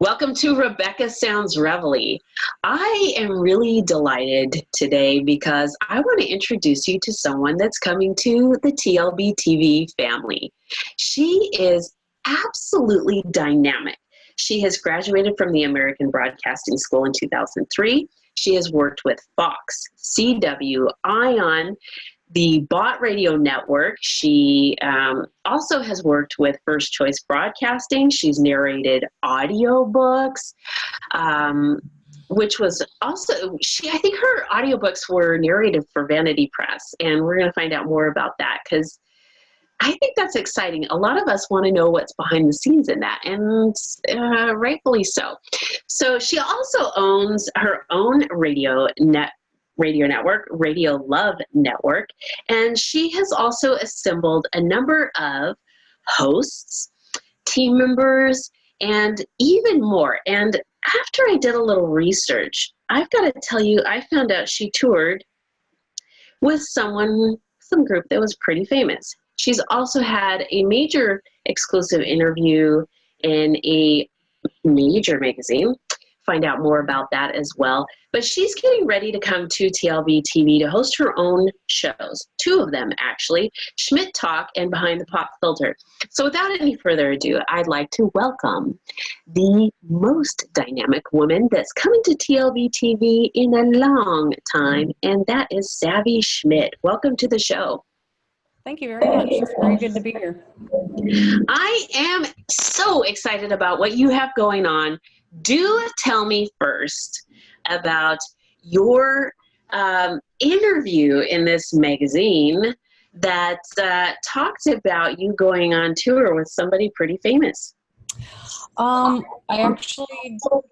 Welcome to Rebecca Sounds Reveille. I am really delighted today because I want to introduce you to someone that's coming to the TLBTV family. She is absolutely dynamic. She has graduated from the American Broadcasting School in 2003. She has worked with Fox, CW, ION, the Bott Radio Network. She also has worked with First Choice Broadcasting. She's narrated audiobooks, which was also, I think her audiobooks were narrated for Vanity Press, and we're going to find out more about that because I think that's exciting. A lot of us want to know what's behind the scenes in that, and rightfully so. So she also owns her own radio network, Radio Love Network, and she has also assembled a number of hosts, team members, and even more. And after I did a little research, I've got to tell you, I found out she toured with some group that was pretty famous. She's also had a major exclusive interview in a major magazine. Find out more about that as well. But she's getting ready to come to TLB TV to host her own shows, 2 of them actually, Schmidt Talk and Behind the Pop Filter. So without any further ado, I'd like to welcome the most dynamic woman that's coming to TLB TV in a long time, and that is Savvy Schmidt. Welcome to the show. Thank you very much. It's very good to be here. I am so excited about what you have going on. Do tell me first about your interview in this magazine that talked about you going on tour with somebody pretty famous. I actually don't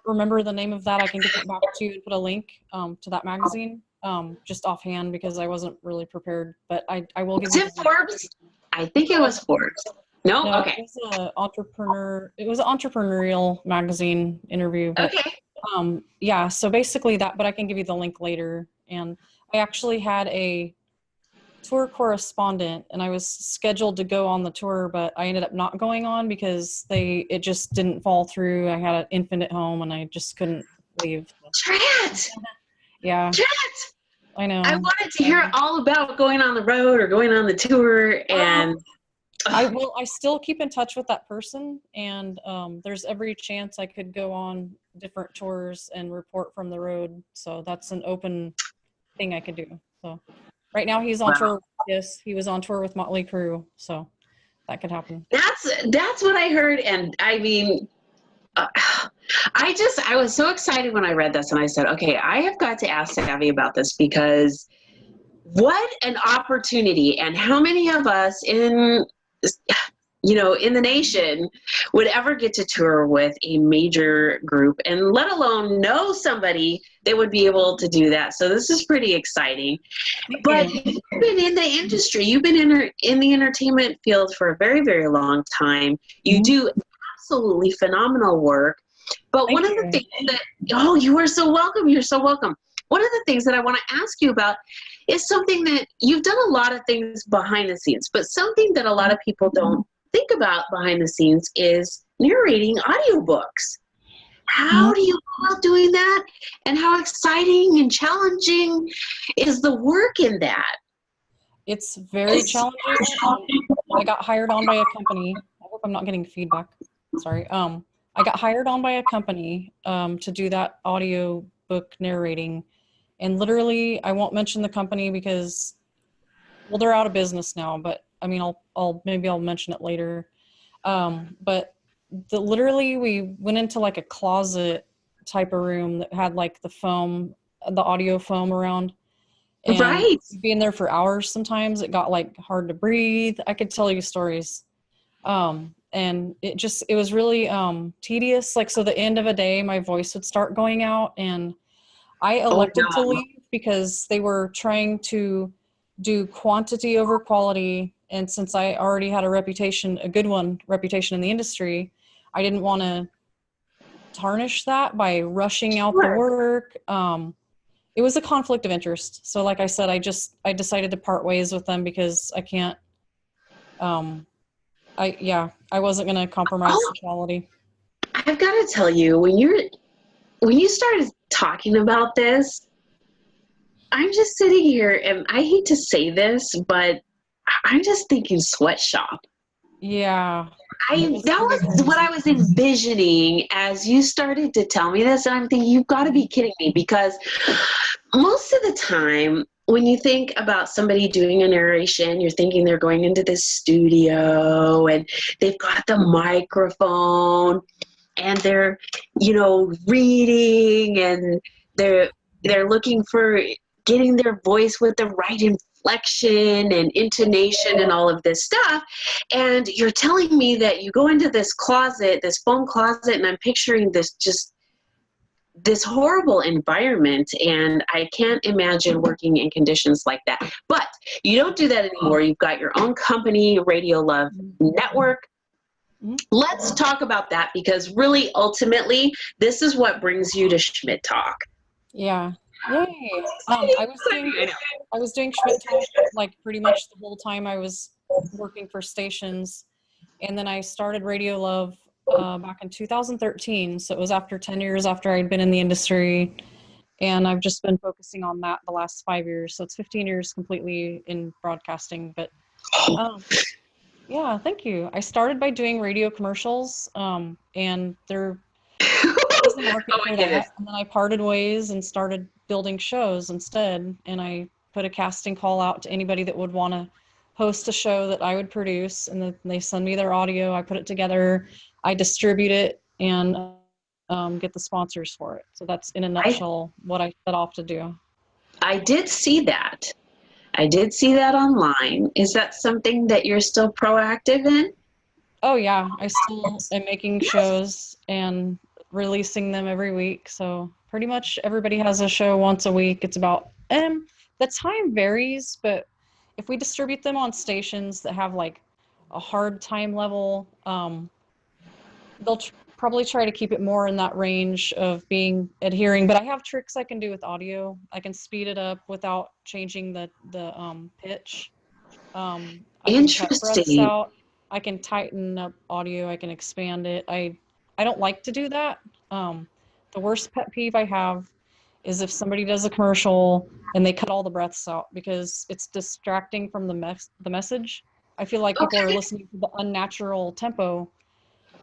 remember the name of that. I can get it back to you and put a link to that magazine just offhand because I wasn't really prepared. But I will give you. Was it Forbes? I think it was Forbes. No, okay. It was an entrepreneurial magazine interview. But, okay. Yeah, so basically that, but I can give you the link later. And I actually had a tour correspondent, and I was scheduled to go on the tour, but I ended up not going on because it just didn't fall through. I had an infant at home, and I just couldn't leave. Trat! Yeah. Trat! I know. I wanted to hear all about going on the road or going on the tour, and I still keep in touch with that person, and there's every chance I could go on different tours and report from the road. So that's an open thing I could do. So right now he's on tour. Yes, he was on tour with Motley Crue, so that could happen. That's what I heard, and I mean, I was so excited when I read this, and I said, okay, I have got to ask Savvy about this because what an opportunity, and how many of us in the nation would ever get to tour with a major group, and let alone know somebody that would be able to do that. So this is pretty exciting. But you've been in the industry, you've been in the entertainment field for a very, very long time. You do absolutely phenomenal work. But one of the things that, you are so welcome. You're so welcome. One of the things that I want to ask you about is something that you've done a lot of things behind the scenes, but something that a lot of people don't think about behind the scenes is narrating audiobooks. How do you go about doing that? And how exciting and challenging is the work in that? It's very challenging. I got hired on by a company. I hope I'm not getting feedback. Sorry. I got hired on by a company to do that audio book narrating. And literally, I won't mention the company because, they're out of business now, but I mean, I'll mention it later. But literally we went into like a closet type of room that had like the audio foam around. And being there for hours, sometimes it got like hard to breathe. I could tell you stories. And it was really tedious. Like, so the end of a day, my voice would start going out, and I elected to leave because they were trying to do quantity over quality. And since I already had a good reputation in the industry, I didn't want to tarnish that by rushing out the work. It was a conflict of interest. So like I said, I decided to part ways with them because I can't, I wasn't going to compromise the quality. I've got to tell you, when you started talking about this, I'm just sitting here, and I hate to say this, but I'm just thinking sweatshop. Yeah. That was what I was envisioning as you started to tell me this, and I'm thinking, you've got to be kidding me, because most of the time when you think about somebody doing a narration, you're thinking they're going into this studio and they've got the microphone and they're, reading, and they're looking for getting their voice with the right inflection and intonation and all of this stuff. And you're telling me that you go into this closet, this foam closet, and I'm picturing this horrible environment, and I can't imagine working in conditions like that. But you don't do that anymore. You've got your own company, Radio Love Network. Let's talk about that, because really, ultimately, this is what brings you to Schmidt Talk. Yeah. Yay. I was doing Schmidt Talk like pretty much the whole time I was working for stations. And then I started Radio Love back in 2013. So it was after 10 years after I'd been in the industry. And I've just been focusing on that the last 5 years. So it's 15 years completely in broadcasting. But yeah, thank you. I started by doing radio commercials, and there was a market for that. And then I parted ways and started building shows instead. And I put a casting call out to anybody that would want to host a show that I would produce. And then they send me their audio. I put it together. I distribute it and get the sponsors for it. So that's in a nutshell what I set off to do. I did see that. I did see that online. Is that something that you're still proactive in? Oh yeah, I still am making shows and releasing them every week. So pretty much everybody has a show once a week. It's about, the time varies, but if we distribute them on stations that have like a hard time level, they'll probably try to keep it more in that range of being adhering. But I have tricks I can do with audio. I can speed it up without changing the pitch. I can cut breaths out. I can tighten up audio. I can expand it. I don't like to do that. The worst pet peeve I have is if somebody does a commercial and they cut all the breaths out, because it's distracting from the message. I feel like people are listening to the unnatural tempo,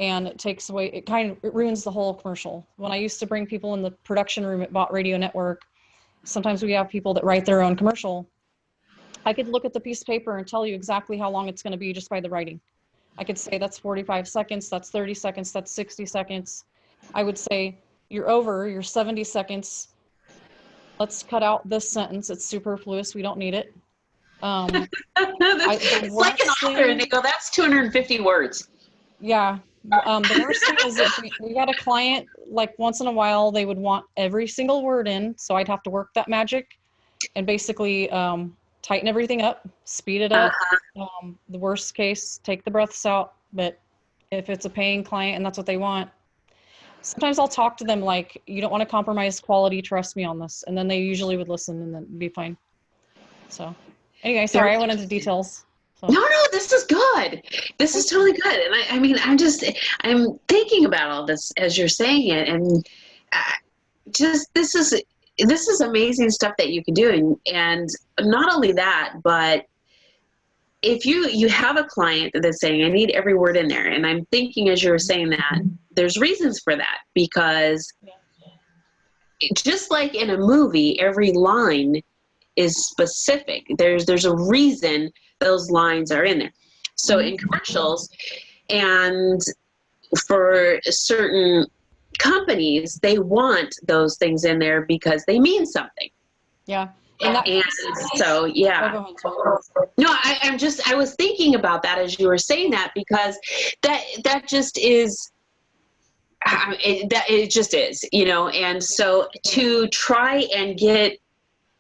and it takes away, it ruins the whole commercial. When I used to bring people in the production room at Bott Radio Network, sometimes we have people that write their own commercial. I could look at the piece of paper and tell you exactly how long it's going to be just by the writing. I could say that's 45 seconds, that's 30 seconds, that's 60 seconds. I would say, you're 70 seconds. Let's cut out this sentence. It's superfluous. We don't need it. It's like an author, and they go, that's 250 words. Yeah. The worst thing is if we had a client, like once in a while, they would want every single word in. So I'd have to work that magic and basically tighten everything up, speed it up. The worst case, take the breaths out. But if it's a paying client and that's what they want, sometimes I'll talk to them like, you don't want to compromise quality, trust me on this. And then they usually would listen and then be fine. So anyway, sorry, I went into details. So. No, this is good. This is totally good. And I'm thinking about all this as you're saying it, and this is amazing stuff that you can do. And not only that, but if you have a client that's saying, I need every word in there, and I'm thinking as you were saying that, there's reasons for that, because just like in a movie, every line is specific. There's a reason those lines are in there. So in commercials and for certain companies, they want those things in there because they mean something. Yeah. And so, yeah. No, I was thinking about that as you were saying that, because that just is, it just is, and so to try and get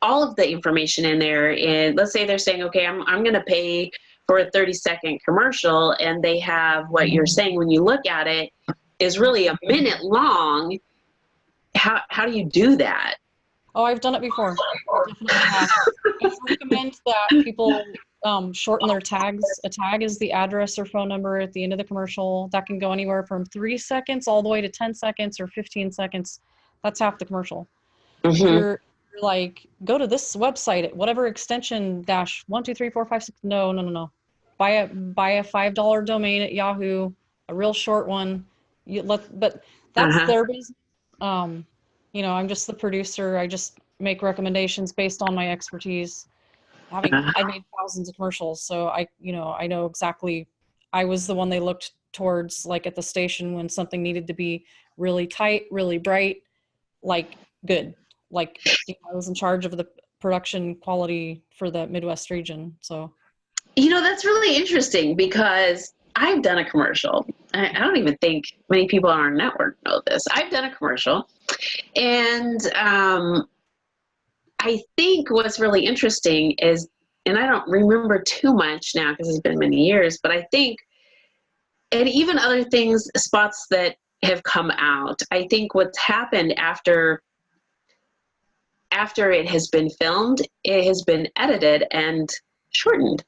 all of the information in there, and let's say they're saying, okay, I'm going to pay for a 30-second commercial, and they have what you're saying when you look at it, is really a minute long, how do you do that? Oh, I've done it before. I definitely have. I recommend that people shorten their tags. A tag is the address or phone number at the end of the commercial. That can go anywhere from 3 seconds all the way to 10 seconds or 15 seconds. That's half the commercial. If you're like, go to this website at whatever extension dash 1, 2, 3, 4, 5, 6. No. Buy a $5 domain at Yahoo, a real short one. But that's their business. You know, I'm just the producer. I just make recommendations based on my expertise. I made thousands of commercials, so I know exactly. I was the one they looked towards, like at the station when something needed to be really tight, really bright, like good. Like, you know, I was in charge of the production quality for the Midwest region. So, you know, that's really interesting because I've done a commercial. I don't even think many people on our network know this. I've done a commercial, and I think what's really interesting is, and I don't remember too much now because it's been many years, but I think, and even other things, spots that have come out, I think what's happened after it has been filmed, it has been edited and shortened.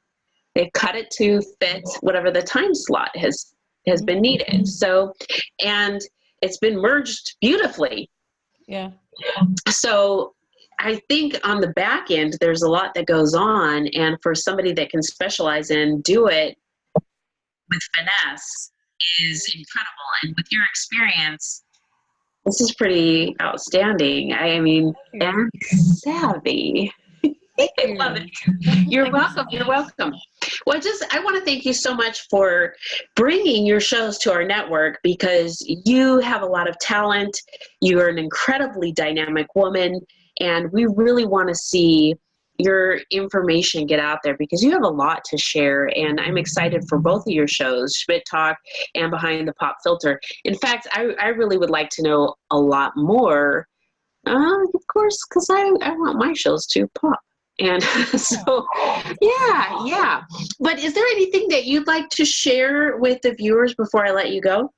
They've cut it to fit whatever the time slot has been needed. So, and it's been merged beautifully. Yeah. So I think on the back end, there's a lot that goes on. And for somebody that can specialize and do it with finesse is incredible. And with your experience, this is pretty outstanding. I mean, and savvy. I love it. You're welcome. You're welcome. Well, I want to thank you so much for bringing your shows to our network, because you have a lot of talent. You're an incredibly dynamic woman, and we really want to see your information get out there because you have a lot to share. And I'm excited for both of your shows, Schmidt Talk and Behind the Pop Filter. In fact, I really would like to know a lot more, of course, because I want my shows to pop. And so, yeah. But is there anything that you'd like to share with the viewers before I let you go?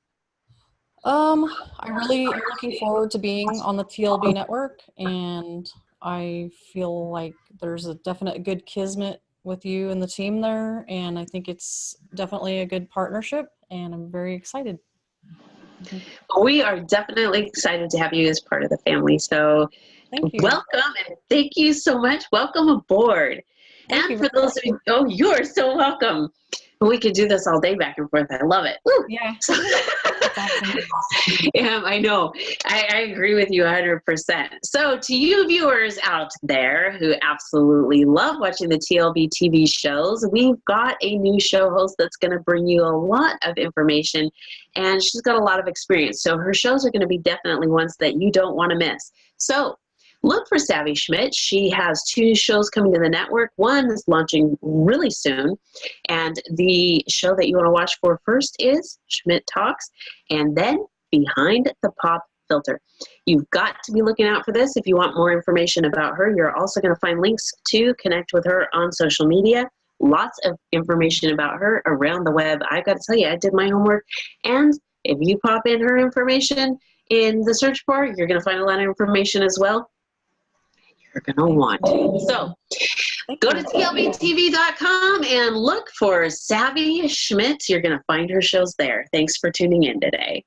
I really am looking forward to being on the TLB network, and I feel like there's a definite good kismet with you and the team there, and I think it's definitely a good partnership, and I'm very excited. We are definitely excited to have you as part of the family. So thank you. Welcome, and thank you so much. Welcome aboard. Thank and for those of you, you're so welcome. We could do this all day back and forth. I love it. Woo. Yeah. Yeah, I know. I agree with you 100%. So to you viewers out there who absolutely love watching the TLBTV shows, we've got a new show host that's going to bring you a lot of information, and she's got a lot of experience. So her shows are going to be definitely ones that you don't want to miss. So look for Savvy Schmidt. She has 2 shows coming to the network. One is launching really soon. And the show that you want to watch for first is Schmidt Talks, and then Behind the Pop Filter. You've got to be looking out for this if you want more information about her. You're also going to find links to connect with her on social media. Lots of information about her around the web. I've got to tell you, I did my homework. And if you pop in her information in the search bar, you're going to find a lot of information as well. You're going to want to. So go to TLBTV.com and look for Savvy Schmidt. You're going to find her shows there. Thanks for tuning in today.